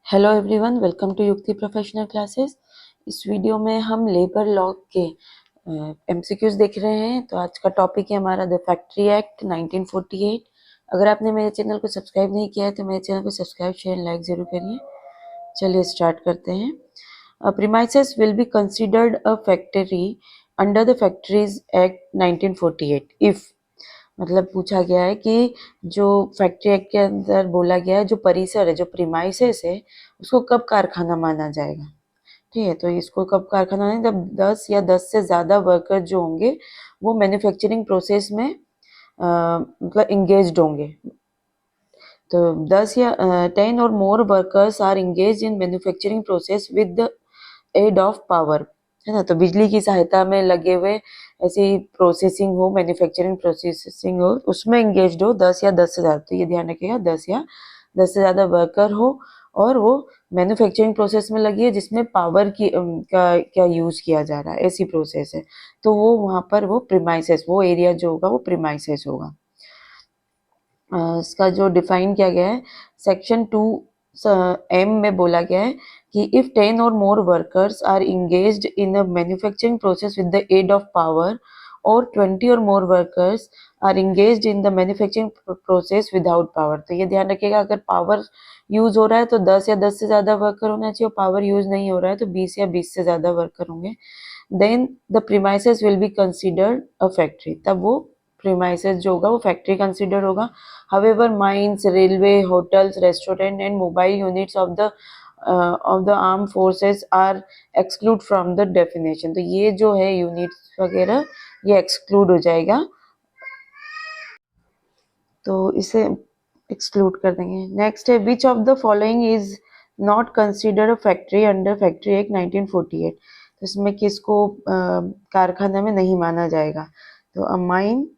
Hello everyone, welcome to युक्ति professional classes. इस video में हम लेबर लॉ के एमसीक्यूज देख रहे हैं। तो आज का टॉपिक है हमारा द फैक्ट्री एक्ट 1948। अगर आपने मेरे चैनल को सब्सक्राइब नहीं किया है तो मेरे चैनल को सब्सक्राइब शेयर लाइक जरूर करिए। चलिए स्टार्ट करते हैं। Premises will be considered a factory under the factories act 1948 if, मतलब पूछा गया है कि जो फैक्ट्री एक्ट के अंदर बोला गया है, जो परिसर है, जो प्रीमाइसेस है, उसको कब कारखाना माना जाएगा। ठीक है, तो इसको कब कारखाना नहीं, जब 10 या 10 से ज़्यादा वर्कर जो होंगे वो मैन्युफैक्चरिंग प्रोसेस में मतलब इंगेज्ड होंगे। तो 10 या 10 or more workers are engage in manufacturing process with the aid of power, है ना। तो बिजली की सहायता में लगे हुए ऐसी प्रोसेसिंग हो, मैन्युफैक्चरिंग प्रोसेसिंग हो, उसमें इंगेज्ड हो 10 या 10 से ज़्यादा। तो ये ध्यान रखिएगा, 10 या 10 से ज़्यादा वर्कर हो और वो मैन्युफैक्चरिंग प्रोसेस में लगी है जिसमें पावर की क्या यूज़ किया जा रहा है, ऐसी प्रोसेस है। तो वो वहाँ पर वो प्रीमाइसेस, वो एरिया जो होगा वो प्रीमाइसेस होगा। इसका जो डिफाइन किया गया है सेक्शन 2 एम में बोला गया है कि if 10 or more workers are engaged in a manufacturing process with the aid of power or 20 or more workers are engaged in the manufacturing process without power. तो ये ध्यान रखिएगा, अगर पावर यूज हो रहा है तो 10 या 10 से ज़्यादा वर्कर होना चाहिए, और पावर यूज नहीं हो रहा है तो 20 या 20 से ज़्यादा वर्कर होंगे। Then the premises will be considered a factory, तब वो प्रीमाइसेस जो होगा वो फैक्ट्री कंसिडर होगा। However, mines, railway, hotels, restaurant and mobile units of the armed forces are exclude from the definition। तो ये जो है यूनिट्स वगैरह ये एक्सक्लूड हो जाएगा, तो इसे एक्सक्लूड कर देंगे। नेक्स्ट है which of the following is not considered a factory under factory act 1948। तो इसमें किसको कारखाना में नहीं माना जाएगा। तो अ mine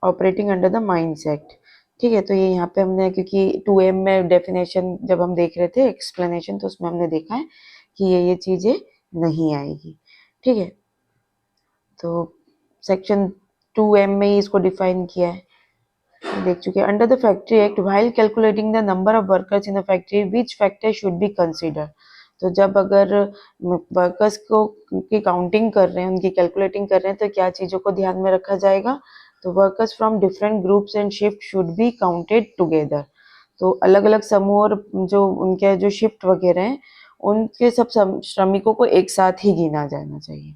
operating under the mines act. ठीक है, तो ये यहाँ पे हमने, क्योंकि 2M में डेफिनेशन जब हम देख रहे थे एक्सप्लेनेशन, तो उसमें हमने देखा है कि ये चीज़ें नहीं आएगी। ठीक है, तो सेक्शन 2M में ही इसको डिफाइन किया है, देख चुके हैं। Under the factory act while calculating the number of workers in the factory which factor should be consider. तो जब अगर वर्कर्स को की काउंटिंग कर रहे हैं, उनकी कैलकुलेटिंग कर रहे हैं, तो क्या चीज़ों को ध्यान में रखा जाएगा। तो workers from different groups and shift should be counted together. तो अलग अलग समूह और जो उनके जो शिफ्ट वगैरह हैं, उनके सब श्रमिकों को एक साथ ही गिना जाना चाहिए।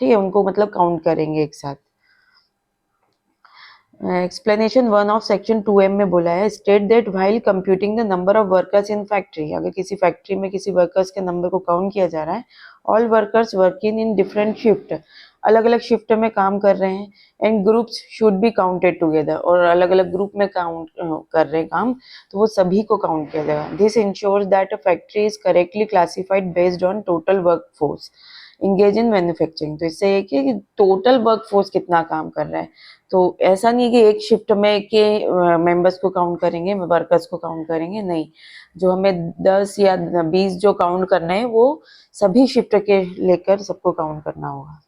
ठीक है, उनको मतलब काउंट करेंगे एक साथ। एक्सप्लेनेशन 1 ऑफ सेक्शन 2M में बोला है state that while computing the number of workers in factory. अगर किसी फैक्ट्री में किसी वर्कर्स के नंबर को काउंट किया जा रहा है, all workers working in different shift, अलग अलग शिफ्ट में काम कर रहे हैं, and groups should be counted together, और अलग अलग ग्रुप में काउंट कर रहे हैं काम, तो वो सभी को काउंट किया जाएगा। This ensures that a factory is correctly classified based on total work force engage in manufacturing. तो इससे ये कि टोटल वर्क फोर्स कितना काम कर रहा है। तो ऐसा नहीं कि एक शिफ्ट में के मेंबर्स को काउंट करेंगे, वर्कर्स को काउंट करेंगे, नहीं। जो हमें 10 या 20 जो काउंट करना है वो सभी शिफ्ट के लेकर सबको काउंट करना होगा।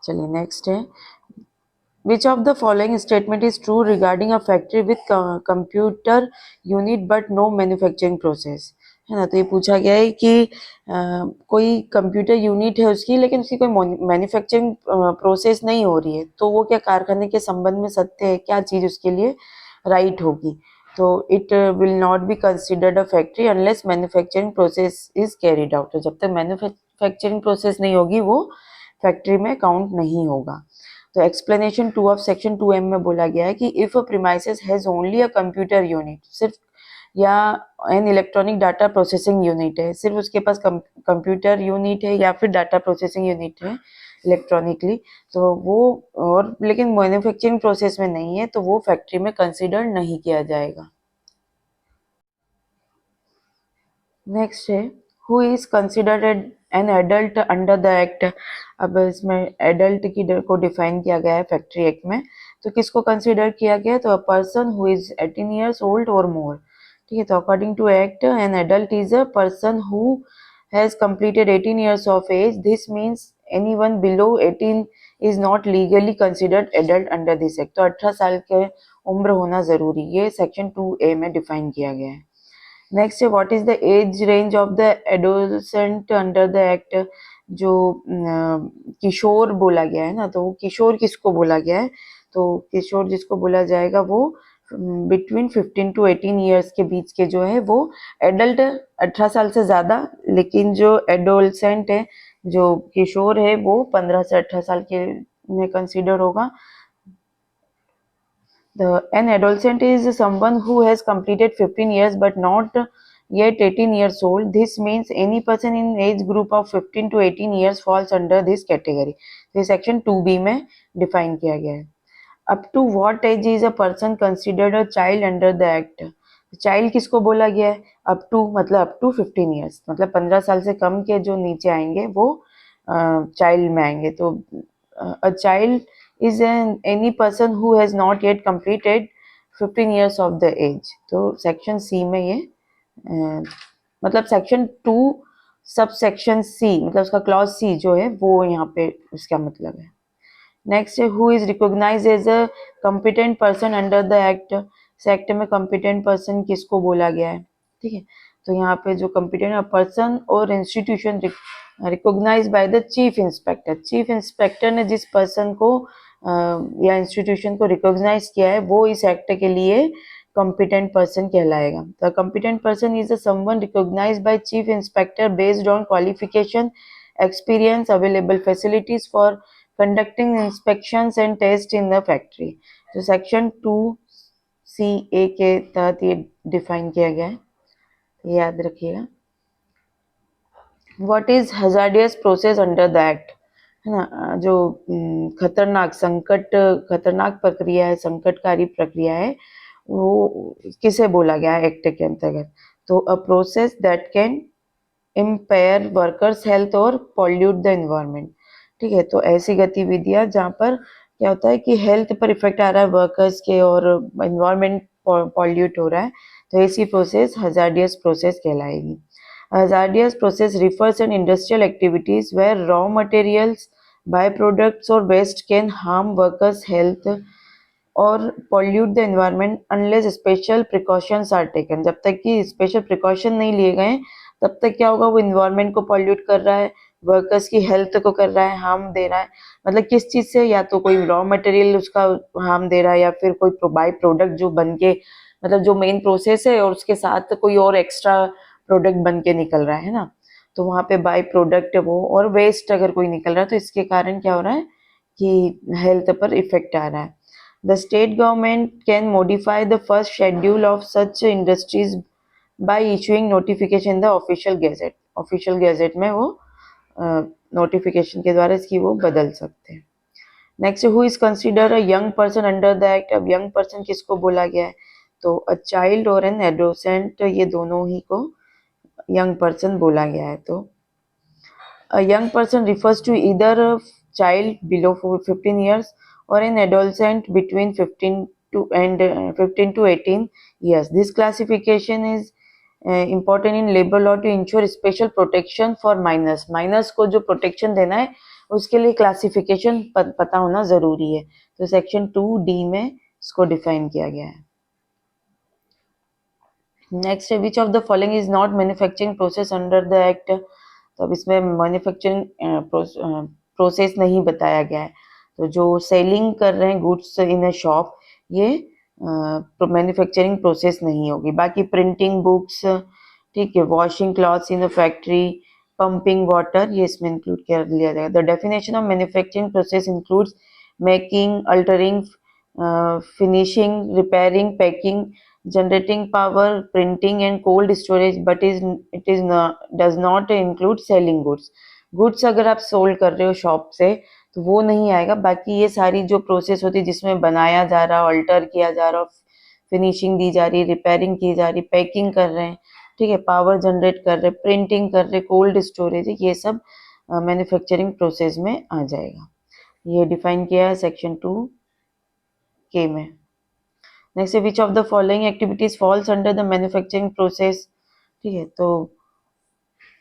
चलिए नेक्स्ट है which of the following statement is true regarding a factory with computer unit but no manufacturing process, है ना। तो ये पूछा गया है कि कोई कंप्यूटर यूनिट है उसकी, लेकिन उसकी कोई मैन्युफैक्चरिंग प्रोसेस नहीं हो रही है, तो वो क्या कारखाने के संबंध में सत्य है, क्या चीज़ उसके लिए राइट होगी। तो it will not be considered a factory unless manufacturing process is carried out. तो जब तक मैन्युफैक्चरिंग प्रोसेस नहीं होगी वो फैक्ट्री में काउंट नहीं होगा। तो एक्सप्लेनेशन 2 ऑफ सेक्शन 2M में बोला गया है कि if a premises has only a computer unit, सिर्फ या an electronic data processing unit है, सिर्फ उसके पास कंप्यूटर यूनिट है या फिर डाटा प्रोसेसिंग यूनिट है इलेक्ट्रॉनिकली, तो वो, और लेकिन मैन्युफैक्चरिंग प्रोसेस में नहीं है, तो वो फैक्ट्री में कंसिडर नहीं किया जाएगा। नेक्स्ट है who is considered an adult under the act. अब इसमें एडल्ट की को डिफाइन किया गया है फैक्ट्री एक्ट में, तो किसको कंसिडर किया गया है, तो a person who is 18 years old और मोर। ठीक है, तो according to act an adult is a person who has completed 18 years of age. This means anyone below 18 is not legally considered adult under this act। तो 18 साल के उम्र होना जरूरी, ये सेक्शन 2A में डिफाइन किया गया है। नेक्स्ट है what is the age range of the adolescent under the act. जो किशोर बोला गया है ना, तो किशोर किसको बोला गया है, तो किशोर जिसको बोला जाएगा वो बिटवीन 15 to 18 ईयर्स के बीच के जो है वो एडल्ट 18 साल से ज़्यादा, लेकिन जो एडोलसेंट है, जो किशोर है, वो 15 से 18 साल के में कंसिडर होगा। An adolescent is someone who has completed 15 years but not yet 18 years old. This means any person in age group of 15 to 18 years falls under this category. तो सेक्शन 2B में डिफाइन किया गया है। Up to what age is a person considered a child under the act. Child किसको बोला गया है, up to मतलब अप टू 15 ईयर्स, मतलब 15 साल से कम के जो नीचे आएंगे वो चाइल्ड में आएंगे। तो a child is any person who has not yet completed 15 years of the age। तो सेक्शन सी में ये मतलब सेक्शन 2 सब सेक्शन सी मतलब उसका क्लॉज सी जो है वो यहाँ पे उसका मतलब है। नेक्स्ट है who is recognised as a competent person under the act. Act में कॉम्पिटेंट पर्सन किसको बोला गया है, ठीक है। तो यहाँ पे जो कॉम्पिटेंट पर्सन और institution recognise by the chief inspector. Chief inspector ने जिस पर्सन को या इंस्टीट्यूशन को रिकॉग्नाइज किया है वो इस एक्ट के लिए कॉम्पिटेंट पर्सन कहलाएगा। The competent person is a someone recognised by chief inspector based on qualification, experience, available facilities for conducting inspections and tests in the factory। तो सेक्शन 2CA के तहत ये डिफाइन किया गया है, याद रखिएगा। What is hazardous process under the act, है ना, जो खतरनाक प्रक्रिया है, संकटकारी प्रक्रिया है, वो किसे बोला गया है एक्ट के अंतर्गत। तो a process that can impair workers health और पॉल्यूट द एनवायरनमेंट। ठीक है, तो ऐसी गतिविधियां जहाँ पर क्या होता है कि हेल्थ पर इफेक्ट आ रहा है वर्कर्स के और एनवायरनमेंट पॉल्यूट हो रहा है, तो ऐसी प्रोसेस हजार्डियस प्रोसेस कहलाएगी। Hazardous process refers to industrial activities where raw materials, byproducts or waste can harm workers' health और pollute the environment unless special precautions are taken। जब तक कि special precaution नहीं लिए गए तब तक क्या होगा, वो environment को pollute कर रहा है, वर्कर्स की हेल्थ को कर रहा है, हार्म दे रहा है। मतलब किस चीज़ से, या तो कोई रॉ मटेरियल उसका हार्म दे रहा है या फिर कोई बाई प्रोडक्ट जो बन के मतलब जो मेन प्रोसेस है और उसके साथ कोई और एक्स्ट्रा प्रोडक्ट बन के निकल रहा है ना, तो वहाँ पे बाई प्रोडक्ट वो और वेस्ट अगर कोई निकल रहा है तो इसके कारण क्या हो रहा है कि हेल्थ पर इफेक्ट आ रहा है। The state government can modify the first schedule of such industries bye issuing notification the official gazette. Official gazette में वो नोटिफिकेशन के द्वारा इसकी वो बदल सकते हैं। Next, who is consider a young person under the act. अब यंग पर्सन किसको बोला गया है, तो अ चाइल्ड और एन एडोसेंट, ये दोनों ही को यंग पर्सन बोला गया है। तो a young person refers to either a child below 15 years or an adolescent between 15 to 18 years। This classification is important in labor law to ensure special protection for minors। minors को जो protection देना है उसके लिए classification पता होना जरूरी है। तो सेक्शन 2D में इसको डिफाइन किया गया है। नेक्स्ट है which of the following is not manufacturing process under the act. तो अब इसमें मैन्युफैक्चरिंग प्रोसेस नहीं बताया गया है। तो जो सेलिंग कर रहे हैं गुड्स इन अ शॉप, ये मैन्युफैक्चरिंग प्रोसेस नहीं होगी। बाकी प्रिंटिंग बुक्स, ठीक है, washing clothes in a factory, pumping water, ये इसमें इंक्लूड कर लिया जाएगा। The definition of manufacturing process includes making, altering, finishing, repairing, packing, generating power, printing and cold storage, but it is not, does not include selling goods। Goods अगर आप sold कर रहे हो शॉप से तो वो नहीं आएगा। बाकी ये सारी जो प्रोसेस होती है जिसमें बनाया जा रहा, अल्टर किया जा रहा, फिनिशिंग दी जा रही, रिपेयरिंग की जा रही, पैकिंग कर रहे हैं, ठीक है, पावर जनरेट कर रहे, प्रिंटिंग कर रहे, कोल्ड स्टोरेज, ये सब मैन्युफैक्चरिंग प्रोसेस में आ जाएगा। ये डिफाइन किया है सेक्शन 2K में। Next, which of the following activities falls under the manufacturing process. ठीक है, तो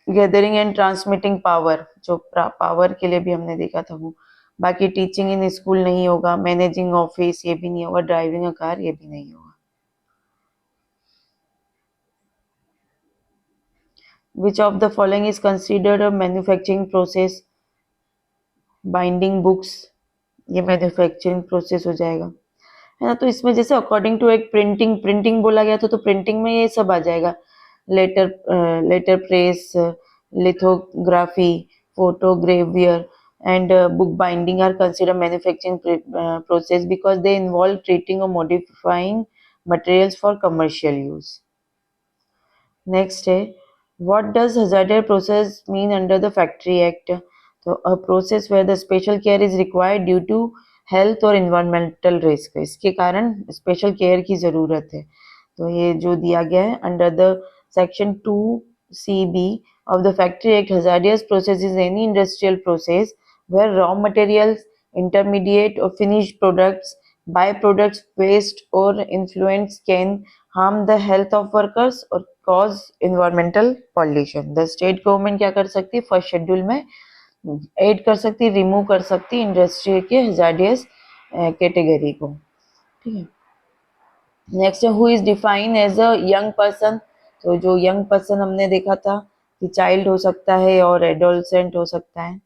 गैदरिंग एंड ट्रांसमिटिंग पावर, जो पावर के लिए भी हमने देखा था वो। बाकी टीचिंग इन स्कूल नहीं होगा, मैनेजिंग ऑफिस ये भी नहीं होगा, ड्राइविंग अ कार ये भी नहीं होगा। Which of the following is considered a manufacturing process? Binding books, ये मैन्युफैक्चरिंग प्रोसेस हो जाएगा, है ना। तो इसमें जैसे अकॉर्डिंग टू एक प्रिंटिंग प्रिंटिंग बोला गया था, तो प्रिंटिंग में ये सब आ जाएगा। Letter press, lithography, photogravure and book binding are considered manufacturing process because they involve treating or modifying materials for commercial use. Next है, what does hazardous process mean under the Factory Act? तो a process where the special care is required due to health or environmental risk, इसके कारण special care की ज़रूरत है। तो ये जो दिया गया है under the section 2CB of the Factory Act, hazardous process is any industrial process where raw materials, intermediate or finished products, byproducts, waste or influents can harm the health of workers or cause environmental pollution. The state government क्या कर सकती है, first schedule में add कर सकती है, remove कर सकती है इंडस्ट्री के हैजार्डियस कैटेगरी को, ठीक है। नेक्स्ट है, who is defined as a young person? तो जो यंग पर्सन हमने देखा था कि चाइल्ड हो सकता है और एडोलसेंट हो सकता है।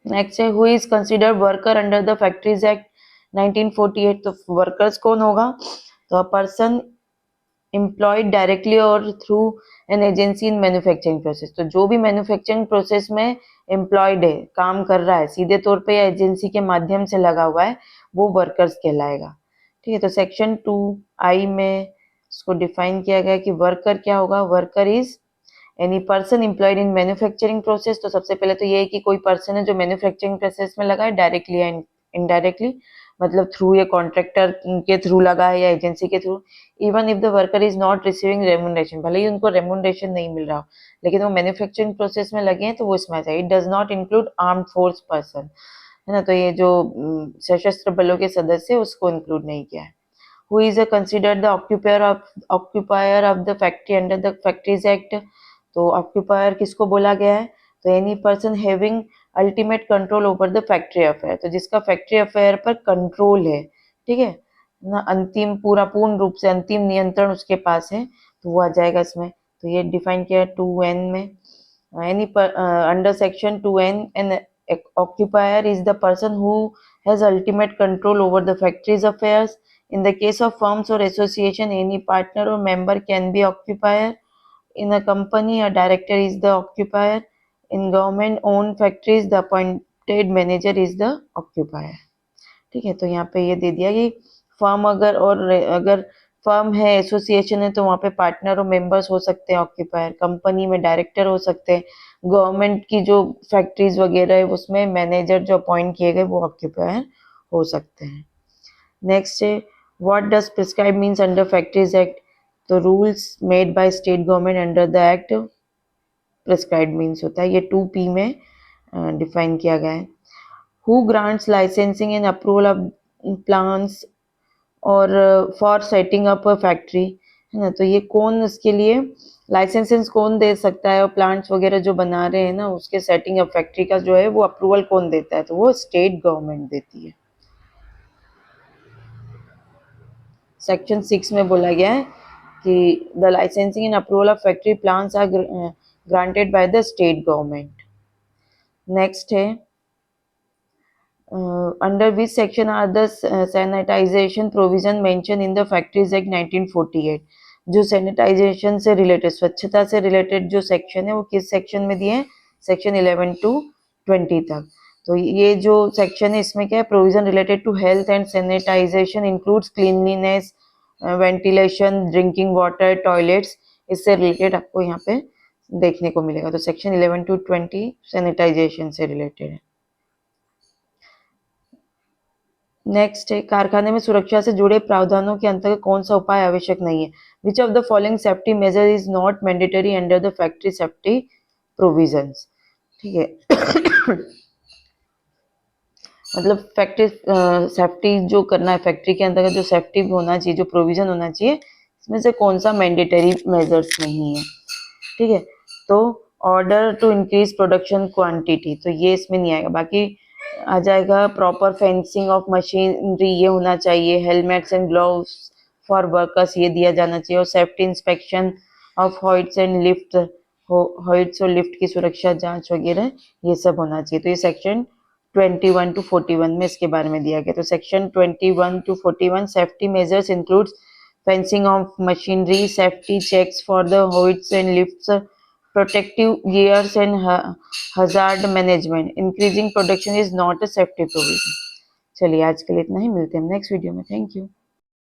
नेक्स्ट है, who is considered worker under the factories act 1948? तो वर्कर्स कौन होगा? तो अ पर्सन एम्प्लॉयड डायरेक्टली और through an agency in manufacturing process. तो जो भी मैन्युफैक्चरिंग प्रोसेस में एम्प्लॉयड है, काम कर रहा है सीधे तौर पे या एजेंसी के माध्यम से लगा हुआ है, वो वर्कर्स कहलाएगा, ठीक है। तो सेक्शन 2I में इसको डिफाइन किया गया कि वर्कर क्या होगा, worker is any person employed in manufacturing process. तो सबसे पहले तो ये है कि कोई पर्सन है जो मैन्युफैक्चरिंग प्रोसेस में लगा है डायरेक्टली या इनडायरेक्टली, मतलब थ्रू ये कॉन्ट्रैक्टर के थ्रू लगा है या एजेंसी के through. Even if the worker is not receiving remuneration, भले ही उनको रेमुनरेशन नहीं मिल रहा हो, लेकिन वो मैन्युफैक्चरिंग प्रोसेस में लगे हैं तो वो इसमें आ जाए। It does not include armed force person, है ना। तो ये जो सशस्त्र बलों के सदस्य उसको इंक्लूड नहीं किया है। Who is considered the occupier of the factory under the factories act? तो ऑक्यूपायर किसको बोला गया है? तो any person having ultimate control over the factory affair, तो जिसका फैक्ट्री अफेयर पर कंट्रोल है, ठीक है ना, अंतिम पूरा पूर्ण रूप से अंतिम नियंत्रण उसके पास है, तो वो आ जाएगा इसमें। तो ये डिफाइन किया है 2N में। Any under section 2N an occupier is the person who has ultimate control over the factory's affairs. In the case of firms or association, any partner or member can be occupier. In a company, a director is the occupier. In government-owned factories, the appointed manager is the occupier. ठीक है, तो यहाँ पे ये दे दिया कि firm अगर firm है, एसोसिएशन है, तो वहाँ पे पार्टनर और मेंबर्स हो सकते हैं ऑक्यूपायर, कंपनी में डायरेक्टर हो सकते हैं, गवर्नमेंट की जो फैक्ट्रीज वगैरह है उसमें मैनेजर जो अपॉइंट किए गए वो ऑक्यूपायर हो सकते हैं। नेक्स्ट है, what does prescribe means under factories act? तो rules made by state government under the act prescribe means होता है, ये 2P में डिफाइन किया गया है। Who grants licensing and approval of plans or for setting up a factory, है ना। तो ये कौन इसके लिए लाइसेंसेस कौन दे सकता है, और प्लांट्स वगैरह जो बना रहे हैं ना उसके सेटिंग अप फैक्ट्री का जो है वो अप्रूवल कौन देता है? तो वो स्टेट गवर्नमेंट देती है। सेक्शन 6 में बोला गया है कि the licensing and approval of factory plans are granted by the state government. Next है, under which section are the sanitization provision mentioned in the Factories Act 1948? जो सैनिटाइजेशन से रिलेटेड, स्वच्छता से रिलेटेड जो सेक्शन है वो किस सेक्शन में दिए हैं? सेक्शन 11 to 20 तक। तो ये जो सेक्शन है इसमें क्या है, provision related to health and sanitisation includes cleanliness, ventilation, drinking water, toilets, इससे रिलेटेड आपको यहाँ पे देखने को मिलेगा। तो सेक्शन 11 to 20 सैनिटाइजेशन से रिलेटेड है। नेक्स्ट है, कारखाने में सुरक्षा से जुड़े प्रावधानों के अंतर्गत कौन सा उपाय आवश्यक नहीं है? Which of the following safety major is not mandatory under the factory safety provisions? ठीक है मतलब फैक्ट्री सेफ्टी जो करना है, फैक्ट्री के अंतर्गत जो सेफ्टी होना चाहिए, जो प्रोविजन होना चाहिए, इसमें से कौन सा मैंडेटरी मेजर्स नहीं है? ठीक है, तो order to increase production quantity, तो ये इसमें नहीं आएगा। बाकी आ जाएगा प्रॉपर फेंसिंग ऑफ मशीनरी, ये होना चाहिए। Helmets and gloves for workers ये दिया जाना चाहिए, और safety inspection of hoists and lift, hoists और लिफ्ट की सुरक्षा जांच वगैरह ये सब होना चाहिए। तो ये सेक्शन 21 to 41 में इसके बारे में दिया गया। तो section 21 to 41 safety measures includes fencing of machinery, safety checks for the hoists and lifts, protective gears and hazard management. Increasing production is not a safety provision. चलिए आज के लिए इतना ही, मिलते हैं नेक्स्ट वीडियो में। Thank you.